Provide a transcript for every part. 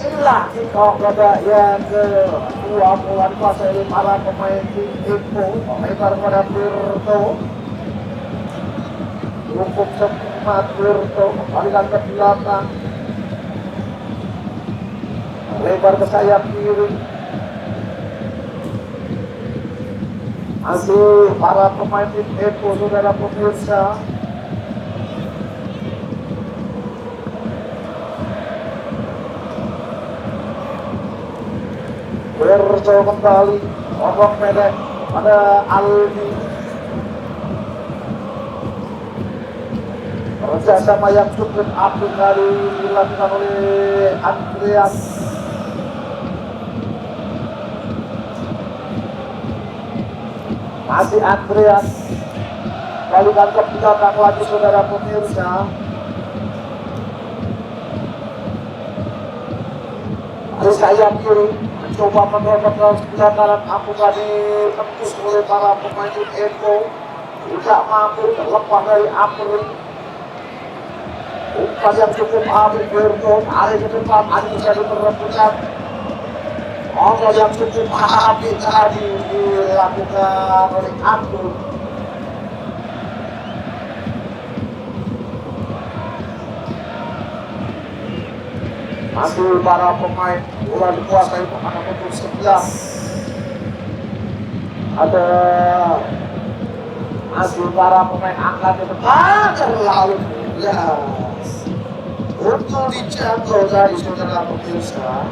inilah kickoff pada yang kedua mulai dikuasai para pemain tim Eko. Lebar pada Tirto, cukup cepat Tirto kembalikan ke belakang, lebar ke sayap kiri. Masih para pemain tim Eko, saudara pemirsa. Berjauh kembali, obok pendek pada Aldi. Kerjasama yang cukup apik kali dilakukan oleh Andreas. Masih Andreas, balikan ke belakang lagi saudara pemirsa. Dari sayap kiri mencoba menerobos pelanggaran apakah ditembus oleh para pemain Eko, tidak mampu terlepas dari Apri. Umpan yang cukup apik Berto, hari ke depan ada bisa diperebutkan. Omong yang cukup apik tadi dilakukan oleh Abdul. Masih para pemain bola dikuasai pemain nomor 11. Ada masih para pemain angkat di depan terlalu jelas untuk dijangkau dari saudara pemirsa.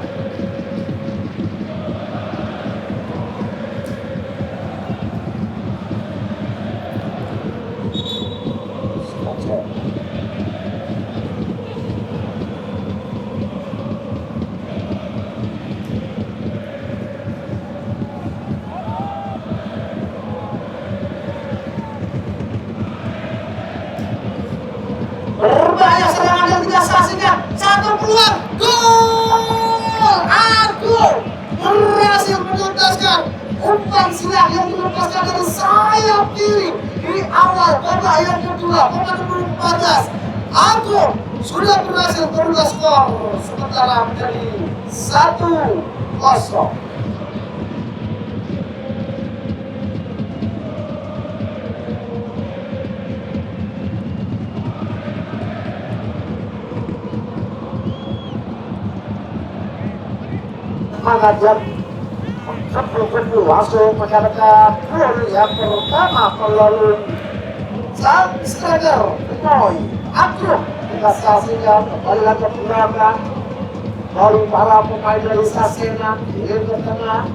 Berbahaya serangan yang tidak saksikan. Satu peluang, gol! Argo berhasil menuntaskan umpan silang yang dilepaskan dari sayap kiri di awal babak yang kedua, babak nomor 14. Argo sudah berhasil merubah skor sementara menjadi 1-0. Mengajar sebelum langsung menyampaikan gol yang pertama melalui sang striker Boy Akrum. Kita saksikan kembali lagi ke belakang dari para pemain dari Sasena di lini tengah,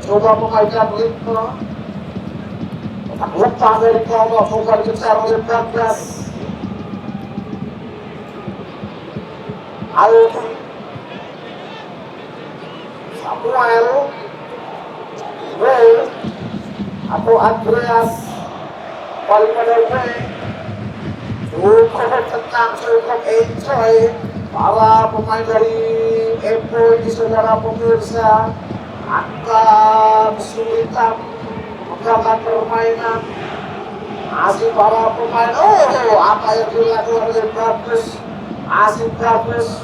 coba memainkan Linko, lepas dari bawah, coba dikejar oleh Bagas Aldi Samuel Ray atau Andreas, paling pada Ray, cukup tenang, cukup enjoy para pemain dari Epo di saudara pemirsa. Akan kesulitan menggambar permainan, masih para pemain. Apa yang dilakukan oleh Bagus, masih Bagus.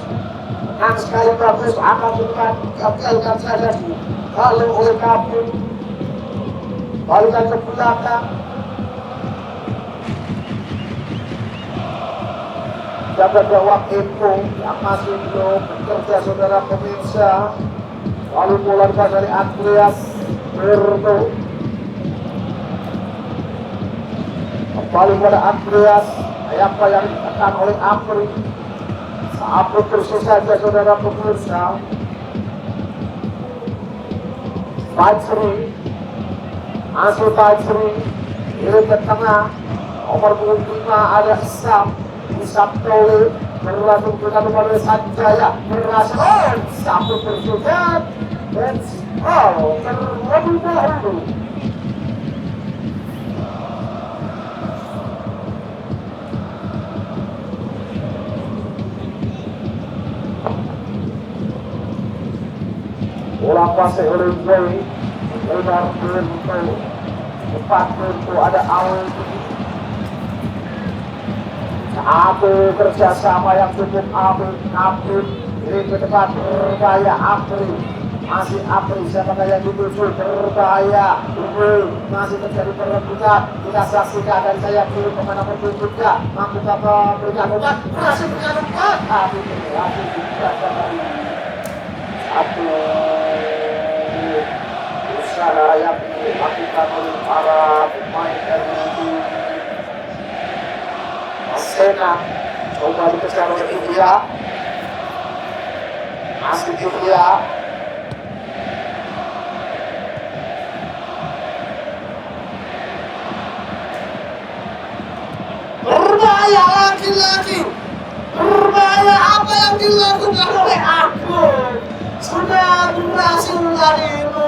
Nah sekali Bagus akan bukan gagalkan saja kalau oleh Kabul, balikan ke belakang. Jaga gawang Eko yang masih belum bekerja saudara pemirsa. Lalu bola dari Andreas Berto, kembali pada Andreas. Apa yang ditekan oleh Apri. Apri terus saja saudara pemirsa. Tajri, masuk Tajri, kiri ke tengah, nomor 25 ada Isam Tole, berlangsung ke nomor Sanjaya, berhasil, satu berjugat, dan terlebih dahulu. Bola kuasai oleh Boy, lebar Berto, depan Berto ada Aldi. Satu kerjasama yang cukup apik Kiri ke depan berbahaya Apri. Masih Apri, siapa yang dituju berbahaya. Masih terjadi perebutan. Kita saksikan dari saya kiri kemana bertunjuknya. Mampu apa berikan obat. Berhasil berikan obat. Tapi berhasil diberikan dari satu usaha yang dilakukan oleh para pemain dari Sena. Coba dikejar oleh India. Masih India. Berbahaya lagi-lagi. Berbahaya apa yang dilakukan oleh aku. Sudah berhasil darimu.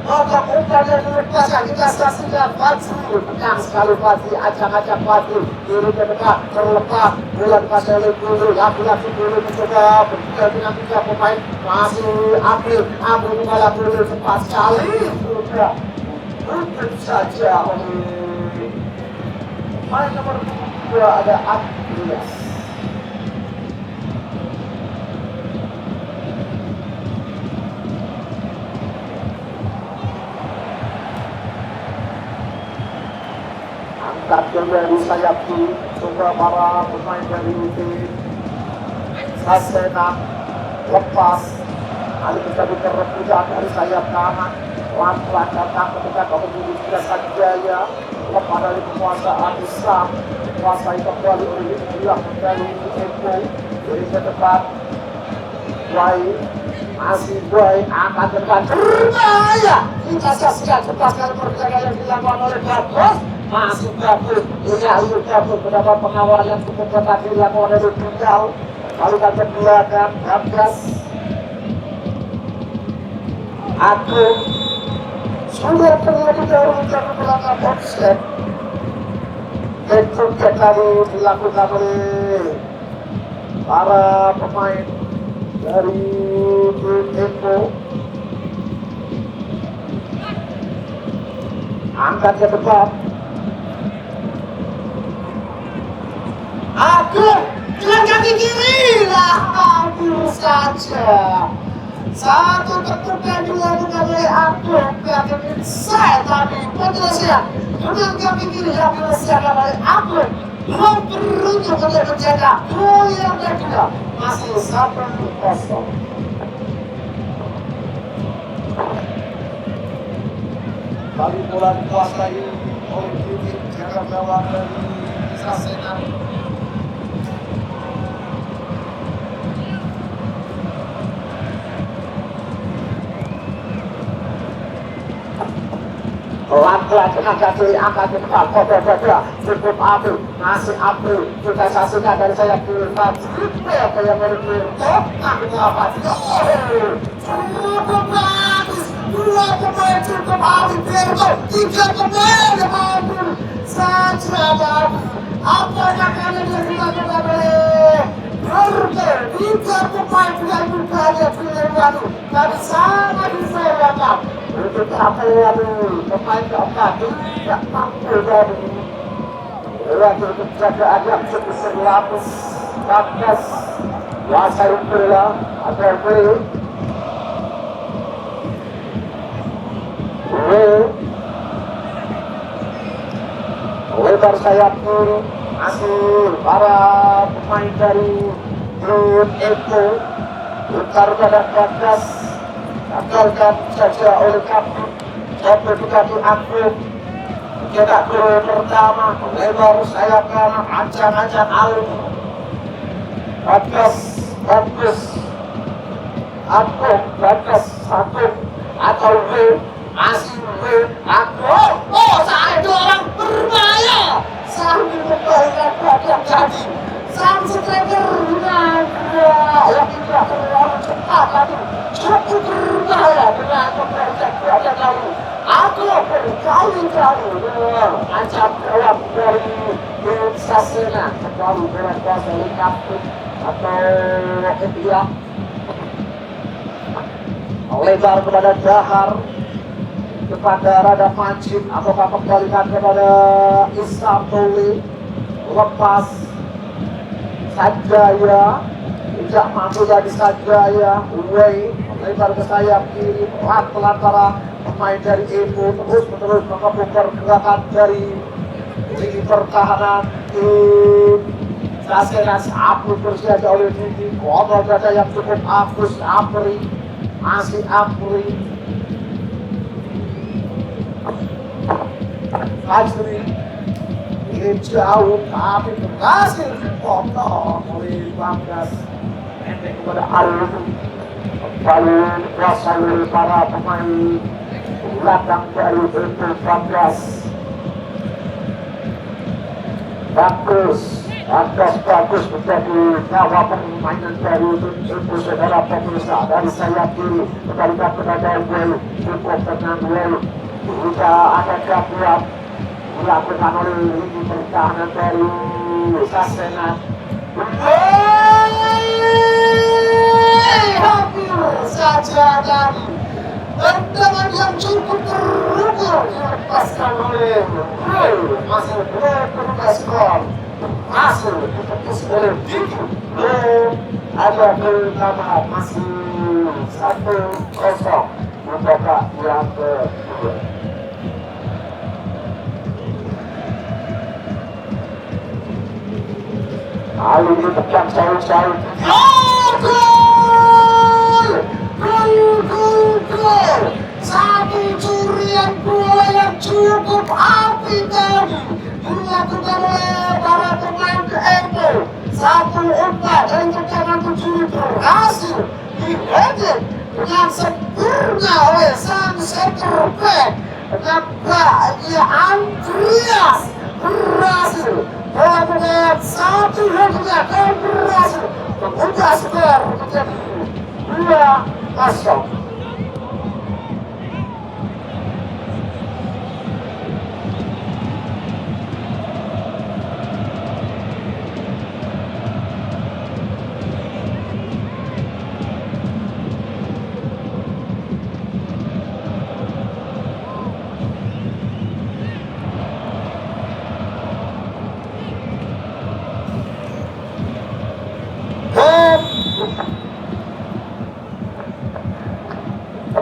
Otak-otak yang dilepaskan kita saksikan Fatih. Menang sekali Fatih, acak-acak Fatih. Kiri ke depan, terlepas. Bulan pasal dulu, laki-laki dulu mencoba bertiga dengan tiga pemain. Masih April kepala dulu cepat sekali. Sudah untuk saja oleh pemain nomor 2 ada Andreas. Angkat dari sayap kiri, coba para pemain dari tim Sasena lepas. Kali kita rebutan dari sayap kanan. Pelan-pelan datang ketika kamu duduk Jaya. Lepas dari penguasaan Islam. Kuasai kembali oleh Bilang dari Eko. Dari ke depan Boy. Masih Boy angkat ke depan. Berbahaya. Kita saksikan lepaskan perjalanan yang dilakukan oleh Bagus. Masih Bagus. Ini Ayu Bagus mendapat pengawal yang cukup ketat dilakukan oleh Tunggal. Lalu kan ke belakang Bagus. Aku sudah terlalu jauh untuk belakang boxset. Itu kali dilakukan oleh para pemain dari tim Eko. Angkat ke depan. Aku dengan kaki kiri lah, hampir saja. Satu tertutup dilakukan oleh aku. Kaki saya tadi penyelesaian dengan kaki kiri yang diselesaikan oleh aku. Belum beruntung untuk menjaga gol yang kedua. Masih 1-0. Kali bola dikuasai oleh tim jaga gawang dari Sasena. Pelan-pelan tenaga kiri angkat ke depan. Cukup April. Masih April. Kita saksikan dari saya kiri apa yang berikut. Apa cukup bagus. 2 pemain cukup April. Tiga pemain April saja bagus. Apa yang akan dilakukan oleh Burger? 3 pemain yang berada di luar. Tapi sangat disayangkan. Untuk apa yang pemain keempat tidak mampu dari untuk jaga agak sebesar lapis Bagas kuasai bola atau lebar sayap kiri masih para pemain dari grup Eko putar pada Bagas. Akalkan saja oleh kapten Bupati Aktif. Cetak gol pertama lebar sayap kanan ancang-ancang Alif. Bagas satu atau W masih W aku. Oh saya orang berbahaya sambil membayar yang jadi sang striker dengan yang tidak terlalu cepat lagi cukup berbahaya dengan mempercayai yang lalu. Aku berkali-kali ancam jawab dari Sasena kembali dengan kuasa lengkap atau India lebar kepada Dahar kepada Rada Majid ataukah kembalikan kepada Islam Tuli lepas Sanjaya tidak mampu jadi saja ya. Uwei melebar ke sayap kiri, pelantara pemain dari Evo terus menghapus pergerakan dari segi pertahanan tim Dasenas. Apus bersiaga oleh Didi, kontrol dada yang cukup Apus, Apri masih Apri Fajri ingin jauh tapi berhasil dipotong oleh Banggas. Pendek kepada Alun, kembali kuasa oleh para pemain belakang dari Evo Banggas. Bagus menjadi nyawa permainan dari Evo. Saudara pemirsa, dari sayap kiri kembalikan kepada Will, cukup dengan Will. Jika ada gangguan dilakukan oleh lini pertahanan dari Dasenas. Hampir saja dan tendangan yang cukup terukur dilepaskan oleh Will. Masih belum berubah skor, masih ditepis oleh Didi. Ada pertama masih 1-0 membuka yang kedua. Lalu ditekan jauh-jauh. Gol! Satu curian bola yang cukup apik tadi dilakukan oleh para pemain Evo. Satu umpan dari tendangan tujuh berhasil diheading dengan sempurna oleh sang center back nampaknya Andreas. Berhasil melakukan satu heading dan berhasil mengubah skor menjadi 2-0.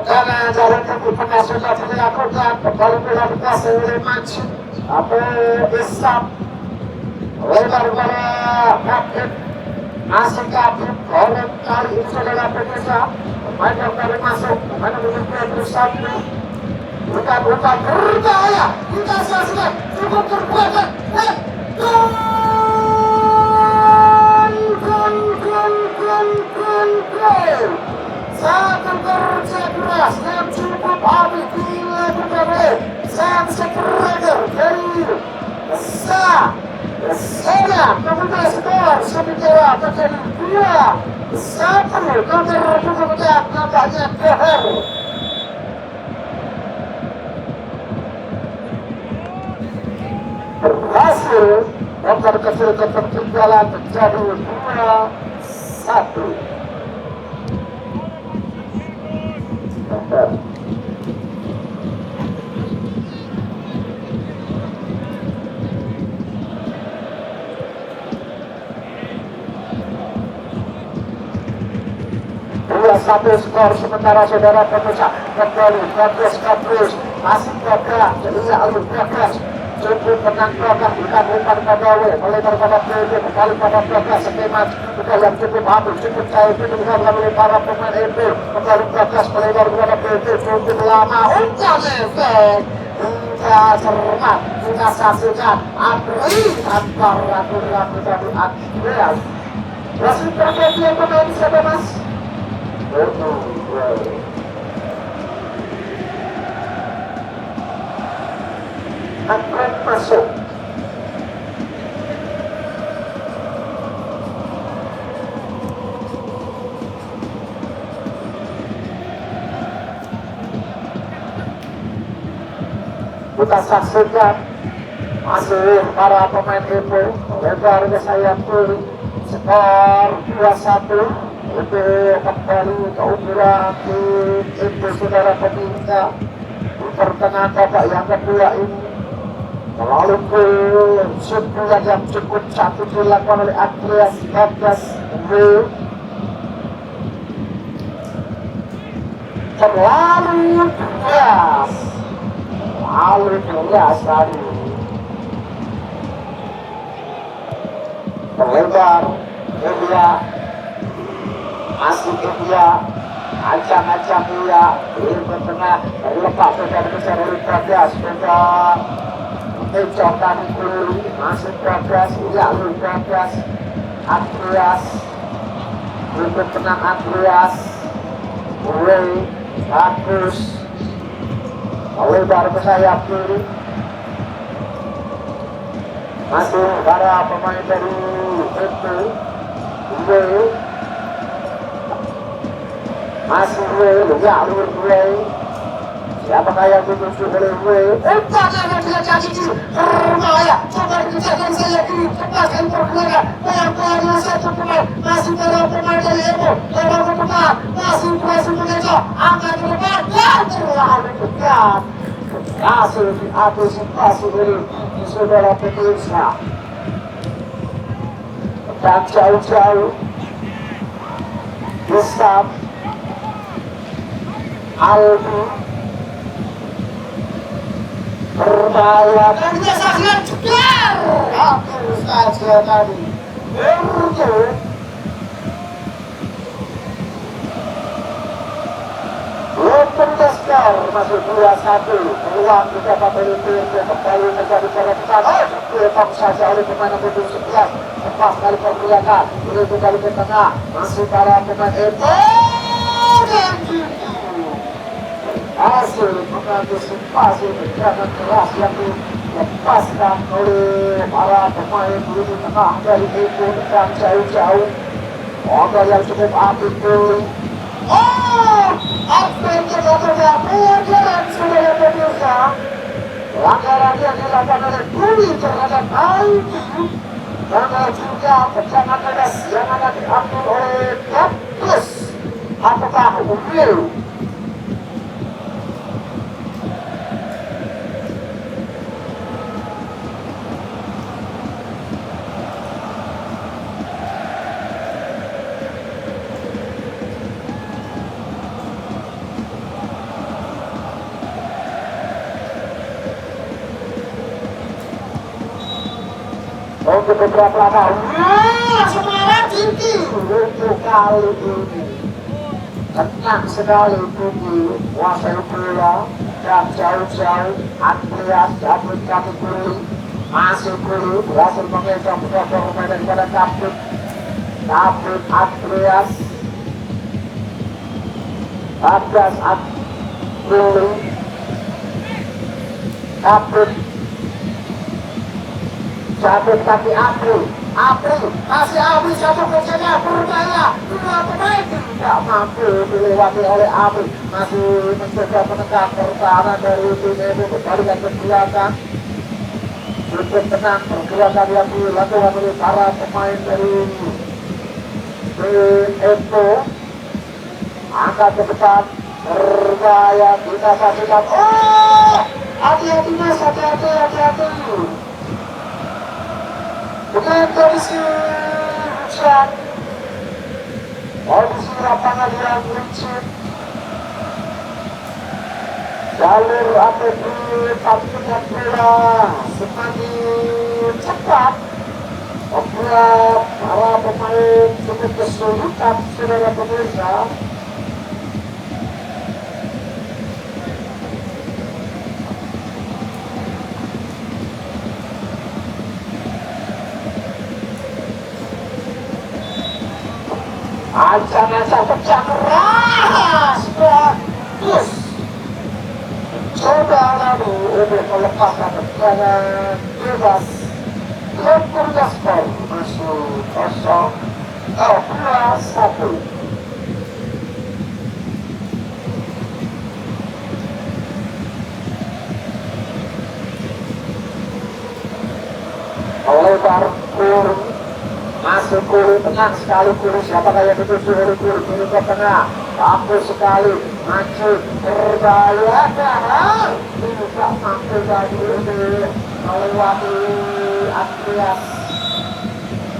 Karena jalan kaki tengah sudah dilakukan, kembali dilakukan oleh Maju Abu Islam lebar kepada kapten masih kapten oleh kali ini saudara pemirsa. Pemain yang baru masuk, pemain yang berusia 21 bukan berbahaya, kita saksikan cukup terbuka. Gol. Satu kerja keras yang cukup habis dilakukan oleh sang striker dari Dasenas. Kemudian skor sementara menjadi 2-1. Counter kemudian nampaknya Geher. Berhasil membuat kecil ketertinggalan menjadi 2-1. Satu skor sementara saudara pemirsa. Kembali Bagus masih Bagas, jadi Alun Bagas cukup menang Bagas, bukan umpan Padawe melebar pada PD, kembali pada Bagas skema juga yang cukup habis, cukup cair itu dilakukan oleh para pemain Evo. Kembali Bagas melebar pada PD, cukup lama umpan efek hingga cermat kita saksikan Andri tanpa ragu-ragu dari Andreas. Masih terjadi yang pemain siapa mas? Akan masuk. Kita saksikan masih para pemain Evo lebar ke sayap kiri, skor 2-1. Itu kembali keunggulan tim Evo saudara pemirsa di pertengahan babak yang kedua ini. Melalui shoot yang cukup cantik dilakukan oleh Andreas Bagas. terlalu keras, lalu keras tadi terlebar dia masuk ke dia ancang-ancang dia di tengah terlepas sudah besar dari Pragas sudah mencoba dulu masuk Pragas lalu Pragas Andreas untuk tenang Andreas mulai bagus melebar ke sayap kiri masih para pemain dari itu masih siapakah yang dituju oleh upaya dia jadi berbahaya coba dikejarkan saya kiri lepaskan pergerakan bayang-bayangnya satu pemain masih para pemain dari Evo lewat ke depan masih berhasil mengejar angkat ke depan dan terlalu dekat berhasil diantisipasi dari saudara pemirsa dan jauh-jauh Gustav Aldi berbahaya dan dia saksikan cepat hampir saja tadi berjauh Skor masih 2-1 peluang juga Pemimpin kembali menjadi perebutan ditang saja oleh pemain nomor 11 lepas dari pergerakan ini kembali ke tengah masih para pemain itu dan hasil mengantisipasi gerakan keras yang dilepaskan oleh para pemain di tengah dari itu dan jauh-jauh motor yang cukup apik aspek kedua pelanggaran saudara pemirsa pelanggaran yang dilakukan oleh Budi terhadap ID dan juga tendangan tegas yang akan diambil oleh Kapus apakah Unggul untuk beberapa lama semangat tinggi untuk kali ini tenang sekali tinggi kuasai bola dan jauh-jauh Andreas dapat kaki kiri masih kiri berhasil mengejar beberapa pemain daripada David Andreas kiri David jatuh kaki April masih April satu kerjanya berbahaya dua pemain tidak mampu dilewati oleh April masih mencoba menekan pertahanan dari tim itu kembalikan ke belakang cukup tenang pergerakan yang dilakukan oleh para pemain dari tim itu angkat ke depan berbahaya kita saksikan hati-hati mas hati-hati bukan kondisi hujan kondisi lapangan yang licin jalur ATV parkiran bola semakin cepat membuat para pemain cukup kesulitan saudara pemirsa ancang-ancang pecah keras bagus coba lalu untuk melepaskan tendangan bebas Lepas skor masih 0-2-1 melebar kurung masuk kiri tenang sekali kiri siapakah yang dituju oleh kiri ke tengah bagus sekali maju berbahaya tidak mampu tadi ini melewati Andreas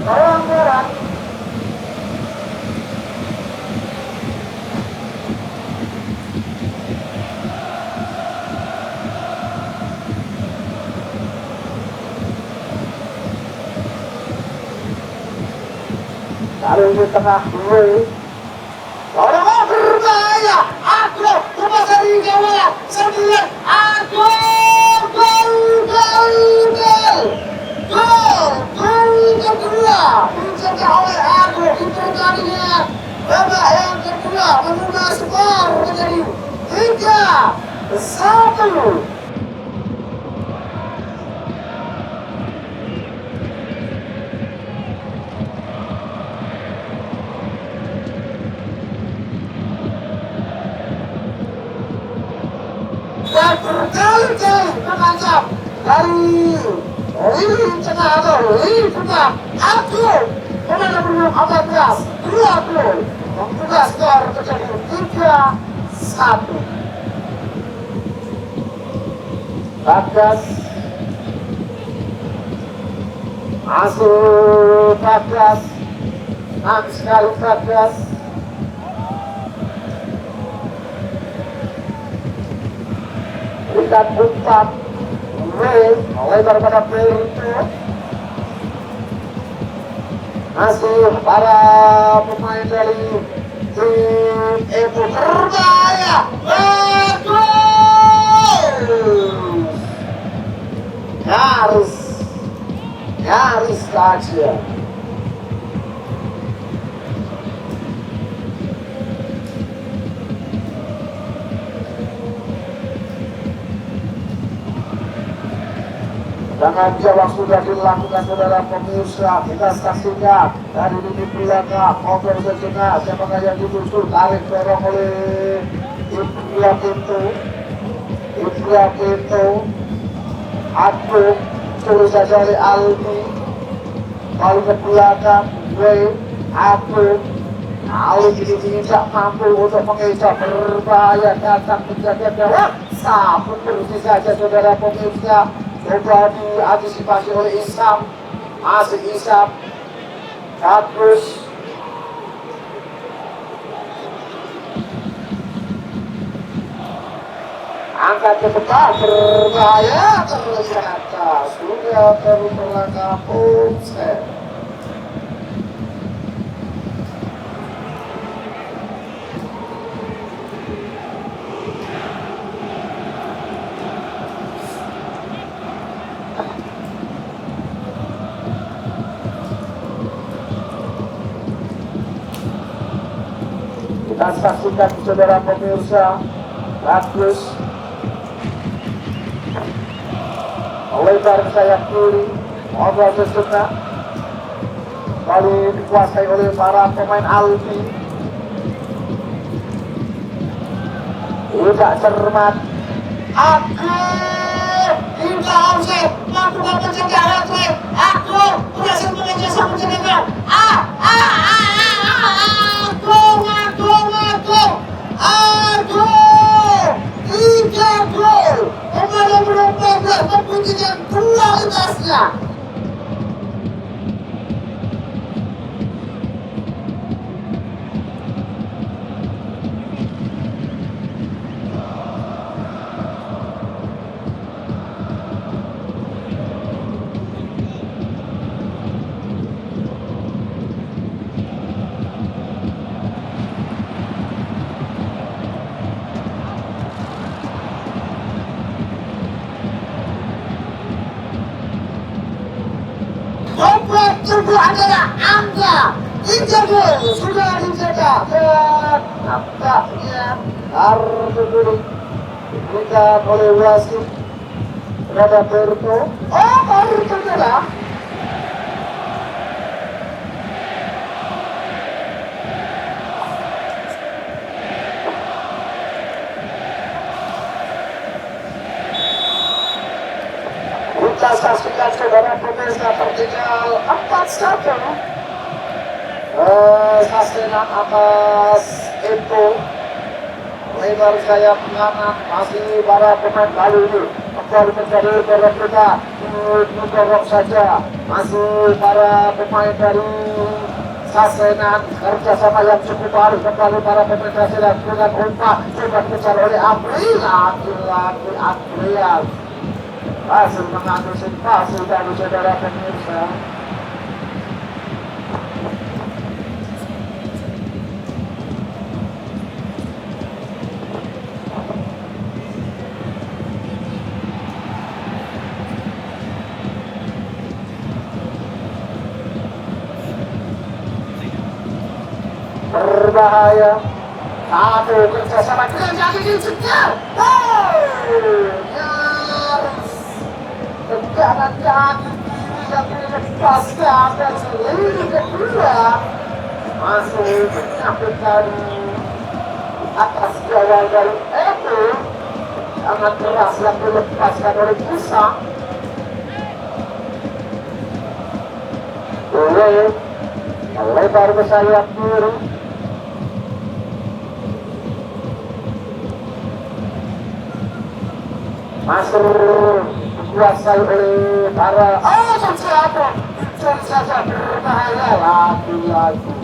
pelanggaran di tengah dua. Orang berbahaya. Aku lepas dari gawang. Sembilan. Aku gol kedua dijaga oleh aku. Itu tadinya babak yang kedua mengubah skor menjadi 3-1. Dan berkali-kali mengancam dari lini tengah atau lini tengah. Aku pemain nomor 14 2 gol membuka skor menjadi 3-1. Bagas masuk. Bagas nangis sekali. Bagas berikan umpan lebar pada player itu. Masih para pemain dari tim itu berbahaya. Bagus, nyaris saja. Jangan jawab sudah dilakukan saudara pemirsa. Kita saksikan dari lini belakang over sejenak. Siapakah yang dituju tarik dorong oleh Ibra Pintu. Aduk terus saja oleh Almi. Lalu ke belakang Aduk. Almi ini tidak mampu untuk mengejar. Berbahaya datang menjaga gawang. Sabun bersih saja saudara pemirsa. Coba diantisipasi oleh Isam. Masih Isam. Bagus. Angkat ke depan. Berbahaya ternyata. Sudah terus berlangkah offset. Kita saksikan saudara pemirsa. Bagus. Lebar sayap kiri. Obrol sejenak. Lalu dikuasai oleh para pemain Alfi. Tidak cermat. Aku tidak offset. Melakukan pencegahan. Aku berhasil mengejar sang pencegahan. Tiga gol. Pemain nomor 14 membuktikan kualitasnya. Itu adalah angka 3 gol sudah dicetak dan nampaknya kartu kuning diberikan oleh wasit terhadap Berto. Baru tercetak. Kita saksikan saudara pemirsa tertinggal 4-1. Saksikan atas itu lebar sayap kanan masih para pemain kali ini kembali menjadi dorong kita mendorong saja masih para pemain dari Sasenan kerjasama yang cukup baru kembali para pemain Sasenan dengan umpan coba dikejar oleh April hasil mengantisipasi dari saudara pemirsa. berbahaya. Satu kerjasama dengan kaki sekian. Nyaris tegangan kaki yang dilepaskan dan selidik kedua masih menyampaikan atas gawang dari itu sangat keras yang dilepaskan oleh Musa. Boleh lebar ke sayap kiri. Masuk dikuasai oleh para siapa saja berbahaya lagi-lagi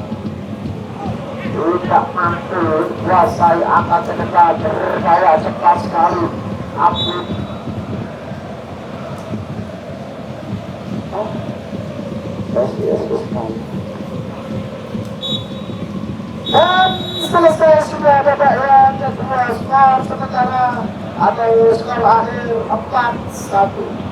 tidak mampu dikuasai akan sekedar berbahaya cepat sekali Abid. Dan selesai sudah babak yang kedua, skor sementara atau skor akhir 4-1.